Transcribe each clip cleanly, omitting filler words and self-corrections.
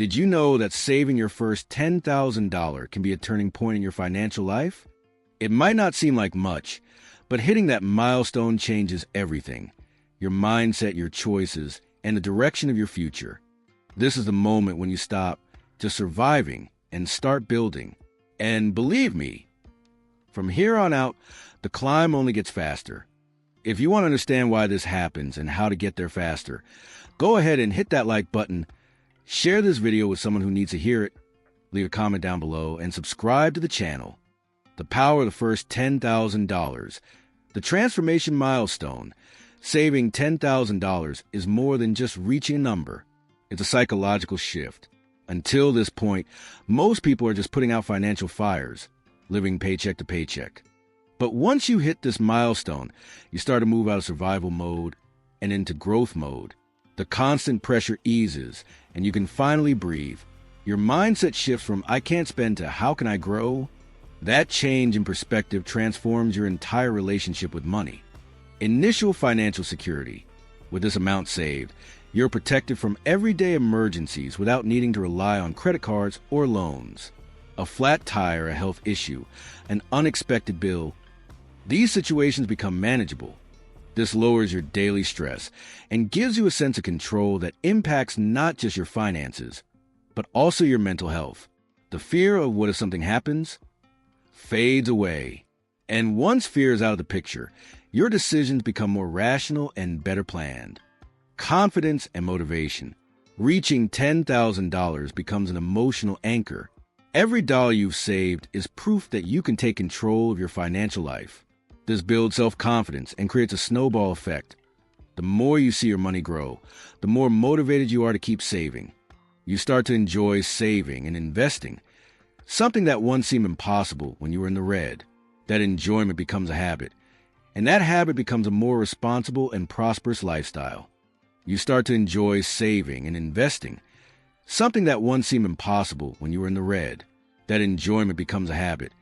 Did you know that saving your first $10,000 can be a turning point in your financial life? It might not seem like much, but hitting that milestone changes everything. Your mindset, your choices, and the direction of your future. This is the moment when you stop just surviving and start building. And believe me, from here on out, the climb only gets faster. If you want to understand why this happens and how to get there faster, go ahead and hit that like button, share this video with someone who needs to hear it, leave a comment down below, and subscribe to the channel. The power of the first $10,000. The transformation milestone. Saving $10,000 is more than just reaching a number. It's a psychological shift. Until this point, most people are just putting out financial fires, living paycheck to paycheck. But once you hit this milestone, you start to move out of survival mode and into growth mode. The constant pressure eases, and you can finally breathe. Your mindset shifts from "I can't spend" to "How can I grow?" That change in perspective transforms your entire relationship with money. Initial financial security. With this amount saved, you're protected from everyday emergencies without needing to rely on credit cards or loans. A flat tire, a health issue, an unexpected bill. These situations become manageable. This lowers your daily stress and gives you a sense of control that impacts not just your finances, but also your mental health. The fear of what if something happens fades away. And once fear is out of the picture, your decisions become more rational and better planned. Confidence and motivation. Reaching $10,000 becomes an emotional anchor. Every dollar you've saved is proof that you can take control of your financial life. This builds self-confidence and creates a snowball effect. The more you see your money grow, the more motivated you are to keep saving. You start to enjoy saving and investing, something that once seemed impossible when you were in the red. That enjoyment becomes a habit, and that habit becomes a more responsible and prosperous lifestyle. You start to enjoy saving and investing, something that once seemed impossible when you were in the red. That enjoyment becomes a habit,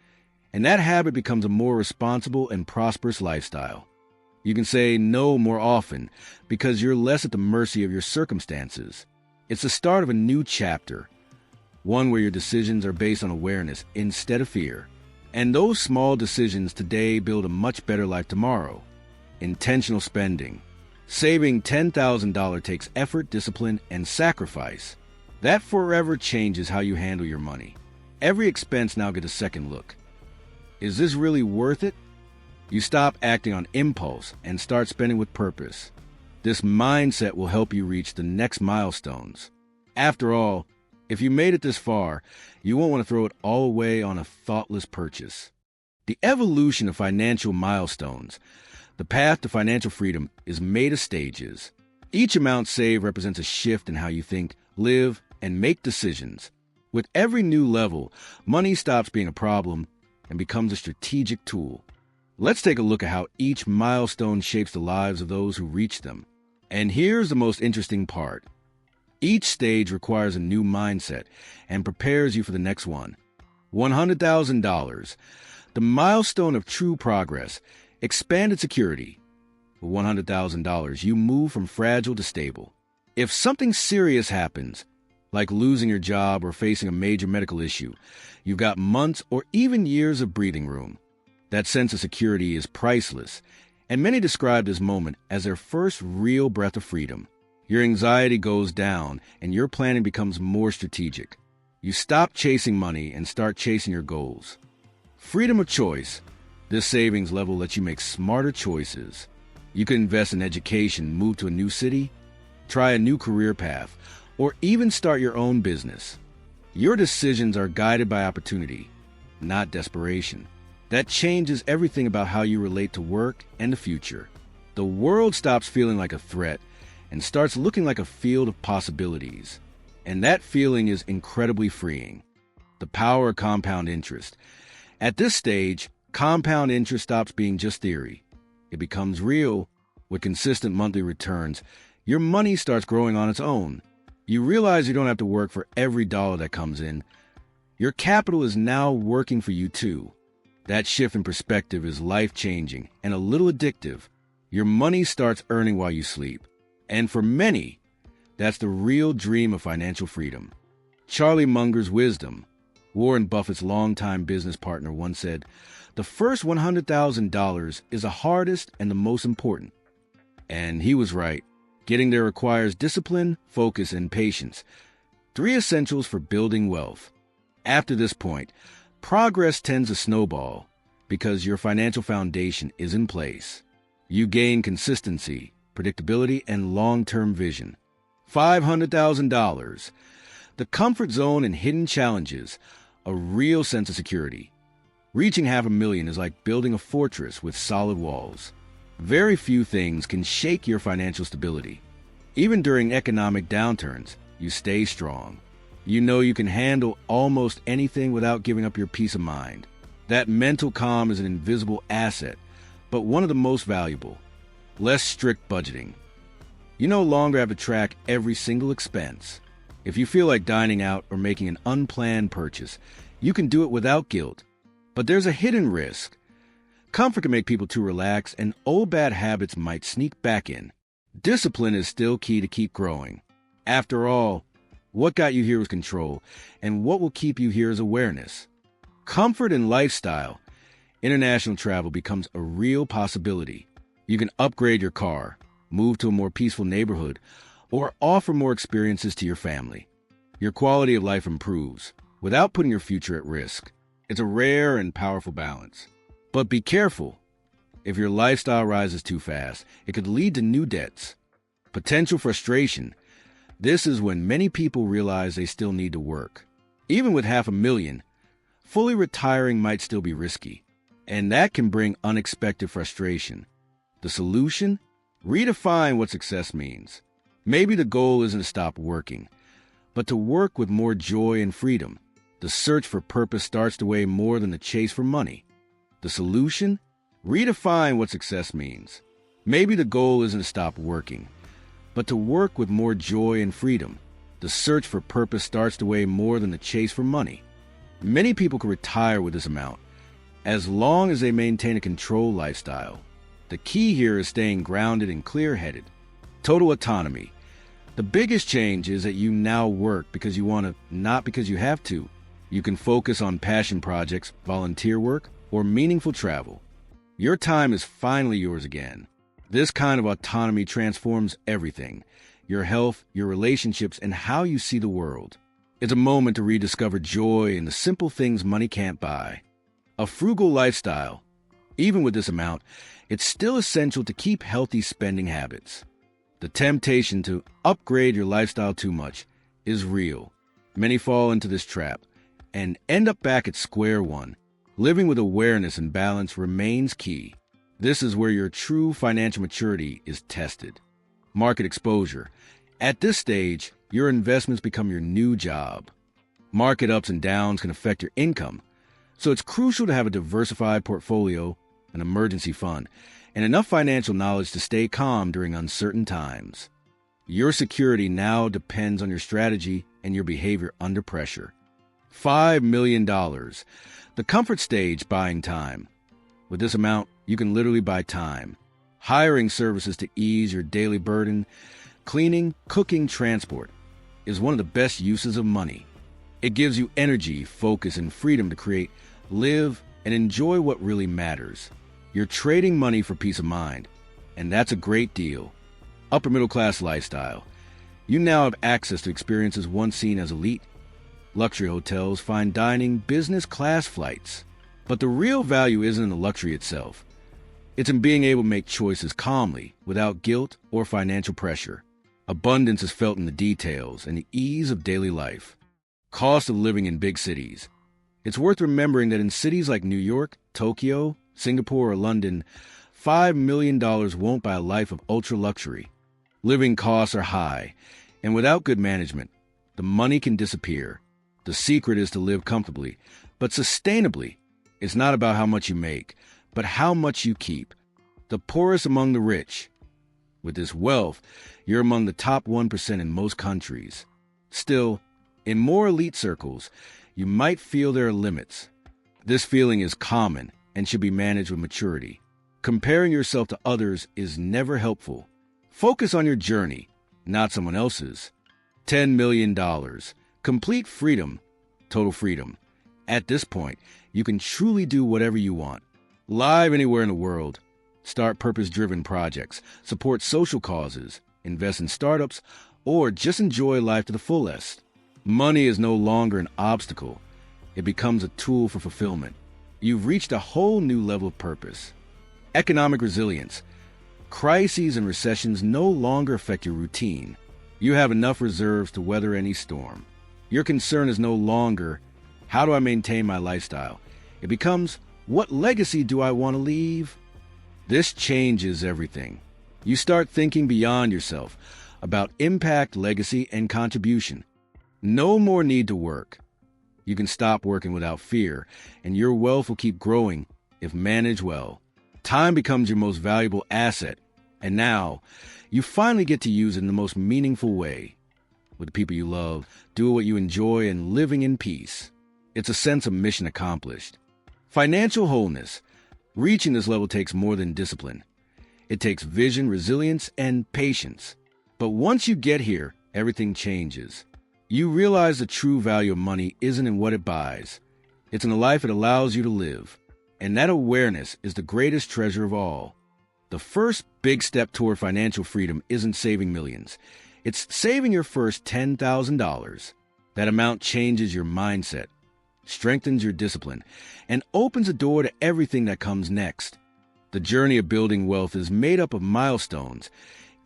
and that habit becomes a more responsible and prosperous lifestyle. You can say no more often because you're less at the mercy of your circumstances. It's the start of a new chapter, one where your decisions are based on awareness instead of fear. And those small decisions today build a much better life tomorrow. Intentional spending. Saving $10,000 takes effort, discipline, and sacrifice. That forever changes how you handle your money. Every expense now gets a second look. Is this really worth it? You stop acting on impulse and start spending with purpose. This mindset will help you reach the next milestones. After all, if you made it this far, you won't want to throw it all away on a thoughtless purchase. The evolution of financial milestones. The path to financial freedom is made of stages. Each amount saved represents a shift in how you think, live, and make decisions. With every new level, money stops being a problem and becomes a strategic tool. Let's take a look at how each milestone shapes the lives of those who reach them. And here's the most interesting part. Each stage requires a new mindset and prepares you for the next one. $100,000. The milestone of true progress. Expanded security. With $100,000, you move from fragile to stable. If something serious happens, like losing your job or facing a major medical issue, you've got months or even years of breathing room. That sense of security is priceless, and many describe this moment as their first real breath of freedom. Your anxiety goes down, and your planning becomes more strategic. You stop chasing money and start chasing your goals. Freedom of choice. This savings level lets you make smarter choices. You can invest in education, move to a new city, try a new career path, or even start your own business. Your decisions are guided by opportunity, not desperation. That changes everything about how you relate to work and the future. The world stops feeling like a threat and starts looking like a field of possibilities. And that feeling is incredibly freeing. The power of compound interest. At this stage, compound interest stops being just theory. It becomes real. With consistent monthly returns, your money starts growing on its own. You realize you don't have to work for every dollar that comes in. Your capital is now working for you too. That shift in perspective is life-changing and a little addictive. Your money starts earning while you sleep. And for many, that's the real dream of financial freedom. Charlie Munger's wisdom. Warren Buffett's longtime business partner once said, "The first $100,000 is the hardest and the most important." And he was right. Getting there requires discipline, focus, and patience. 3 essentials for building wealth. After this point, progress tends to snowball because your financial foundation is in place. You gain consistency, predictability, and long-term vision. $500,000. The comfort zone and hidden challenges, a real sense of security. Reaching $500,000 is like building a fortress with solid walls. Very few things can shake your financial stability. Even during economic downturns, you stay strong. You know you can handle almost anything without giving up your peace of mind. That mental calm is an invisible asset, but one of the most valuable. Less strict budgeting. You no longer have to track every single expense. If you feel like dining out or making an unplanned purchase, you can do it without guilt. But there's a hidden risk. Comfort can make people too relaxed, and old bad habits might sneak back in. Discipline is still key to keep growing. After all, what got you here was control, and what will keep you here is awareness. Comfort and lifestyle. International travel becomes a real possibility. You can upgrade your car, move to a more peaceful neighborhood, or offer more experiences to your family. Your quality of life improves without putting your future at risk. It's a rare and powerful balance. But be careful. If your lifestyle rises too fast, it could lead to new debts. Potential frustration. This is when many people realize they still need to work. Even with $500,000, fully retiring might still be risky, and that can bring unexpected frustration. The solution? Redefine what success means. Maybe the goal isn't to stop working, but to work with more joy and freedom. The search for purpose starts to weigh more than the chase for money. The solution? Redefine what success means. Maybe the goal isn't to stop working, but to work with more joy and freedom. The search for purpose starts to weigh more than the chase for money. Many people can retire with this amount, as long as they maintain a controlled lifestyle. The key here is staying grounded and clear-headed. Total autonomy. The biggest change is that you now work because you want to, not because you have to. You can focus on passion projects, volunteer work, or meaningful travel. Your time is finally yours again. This kind of autonomy transforms everything: your health, your relationships, and how you see the world. It's a moment to rediscover joy in the simple things money can't buy. A frugal lifestyle. Even with this amount, it's still essential to keep healthy spending habits. The temptation to upgrade your lifestyle too much is real. Many fall into this trap and end up back at square one. Living with awareness and balance remains key. This is where your true financial maturity is tested. Market exposure. At this stage, your investments become your new job. Market ups and downs can affect your income, so it's crucial to have a diversified portfolio, an emergency fund, and enough financial knowledge to stay calm during uncertain times. Your security now depends on your strategy and your behavior under pressure. $5 million. The comfort stage, buying time. With this amount, you can literally buy time. Hiring services to ease your daily burden, cleaning, cooking, transport, is one of the best uses of money. It gives you energy, focus, and freedom to create, live, and enjoy what really matters. You're trading money for peace of mind, and that's a great deal. Upper middle class lifestyle. You now have access to experiences once seen as elite. Luxury hotels, fine dining, business class flights. But the real value isn't in the luxury itself. It's in being able to make choices calmly, without guilt or financial pressure. Abundance is felt in the details and the ease of daily life. Cost of living in big cities. It's worth remembering that in cities like New York, Tokyo, Singapore, or London, $5 million won't buy a life of ultra-luxury. Living costs are high, and without good management, the money can disappear. The secret is to live comfortably, but sustainably. It's not about how much you make, but how much you keep. The poorest among the rich. With this wealth, you're among the top 1% in most countries. Still, in more elite circles, you might feel there are limits. This feeling is common and should be managed with maturity. Comparing yourself to others is never helpful. Focus on your journey, not someone else's. $10 million. Complete freedom, total freedom. At this point, you can truly do whatever you want. Live anywhere in the world. Start purpose-driven projects, support social causes, invest in startups, or just enjoy life to the fullest. Money is no longer an obstacle. It becomes a tool for fulfillment. You've reached a whole new level of purpose. Economic resilience. Crises and recessions no longer affect your routine. You have enough reserves to weather any storm. Your concern is no longer, how do I maintain my lifestyle? It becomes, what legacy do I want to leave? This changes everything. You start thinking beyond yourself, about impact, legacy, and contribution. No more need to work. You can stop working without fear, and your wealth will keep growing if managed well. Time becomes your most valuable asset, and now you finally get to use it in the most meaningful way. With the people you love, doing what you enjoy, and living in peace. It's a sense of mission accomplished. Financial wholeness. Reaching this level takes more than discipline. It takes vision, resilience, and patience. But once you get here, everything changes. You realize the true value of money isn't in what it buys. It's in the life it allows you to live. And that awareness is the greatest treasure of all. The first big step toward financial freedom isn't saving millions. It's saving your first $10,000. That amount changes your mindset, strengthens your discipline, and opens a door to everything that comes next. The journey of building wealth is made up of milestones,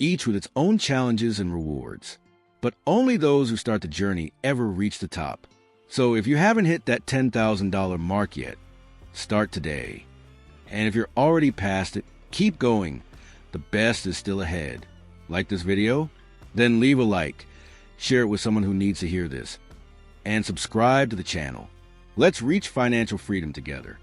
each with its own challenges and rewards. But only those who start the journey ever reach the top. So if you haven't hit that $10,000 mark yet, start today. And if you're already past it, keep going. The best is still ahead. Like this video? Then leave a like, share it with someone who needs to hear this, and subscribe to the channel. Let's reach financial freedom together.